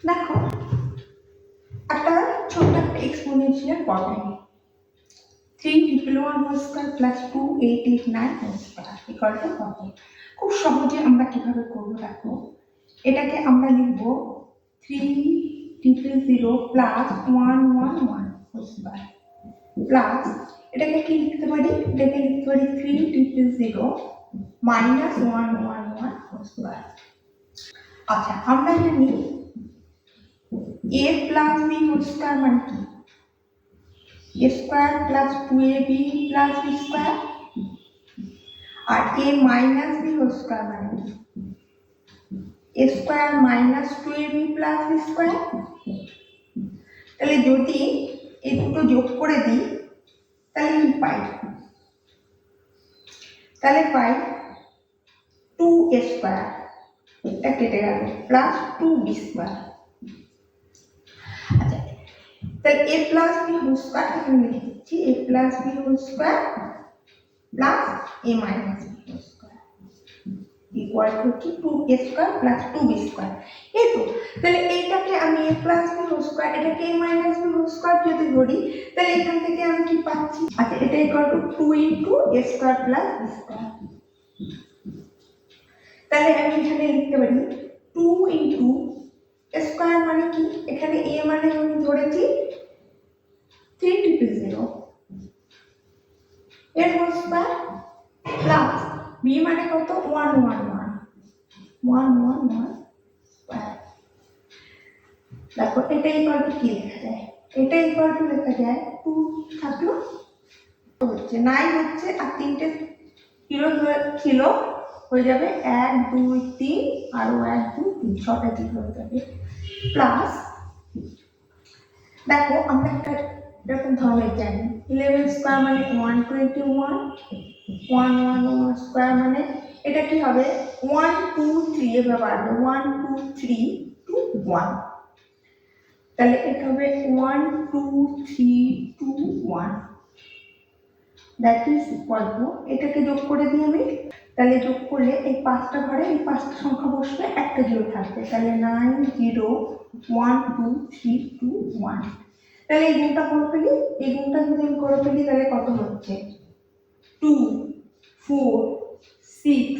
দেখো একটা ছোট্ট একটা exponential problem 3 1 square plus 2889 square equal two কত। খুব সহজে আমরা কিভাবে করব দেখো, এটাকে আমরা লিখব 3 প্লাস 111 স্কয়ার প্লাস এটাকে কি লিখতে পারি, এটাকে লিখতে পারি 3 মাইনাস 111 স্কয়ার। আচ্ছা আমরা জানি a plus b whole square মানে কি, a square plus 2ab plus b square, আর a minus b whole square মানে কি, a square minus 2ab plus b square. তাহলে যদি এই দুটো যোগ করে দিই তাহলে কি পাই, তাহলে পাই 2a স্কয়ার, এটা কেটে গেল, প্লাস 2b স্কয়ার। আচ্ছা তাহলে a plus b whole square এখানে লিখে দিচ্ছি, a plus b whole square plus a minus b whole square equal to 2a square plus 2b square. এই তো, তাহলে এইটাকে আমি a plus b whole square, এটাকে a minus b whole square যদি ধরি তাহলে এখান থেকে আমি কি পাচ্ছি, আচ্ছা এটা equal to 2 into a square plus b square. তাহলে আমি এখানে লিখতে পারি 2 ইনটু স্কয়ার মানে কি, এখানে a মানে আমি ধরেছি 3 এর হোল স্কয়ার প্লাস b মানে কত 111 স্কয়ার। দেখো এটা ইকুয়াল টু কি লেখা যায়, এটা ইকুয়াল টু লেখা যায় 2 থাকলো হচ্ছে 9 হচ্ছে, আর তিনটে জিরো ছিল হয়ে যাবে 1 2 3 আর 1 2 3 ছটা জিরো হয়ে যাবে প্লাস। দেখো আমরা একটা এরকম ধরনের জানি 11 স্কয়ার মানে 121, 111 স্কয়ার মানে এটা কি হবে 1 2 3 এভাবে বাড়বে 1 2 3 2 1, তাহলে এটা হবে 1 2 3 2 1, দ্যাট ইজ ইকুয়াল টু, এটাকে যোগ করে দিই আমি, তাহলে যোগ করলে এই পাঁচটা ঘরে এই পাঁচটা সংখ্যা বসবে, একটা জিরো থাকবে, তাহলে 9 0 1 2 3 2 1। তাহলে এই গুণটা করে ফেলি, এই গুণটা যদি আমি করে ফেলি তাহলে কত হচ্ছে 2 4 6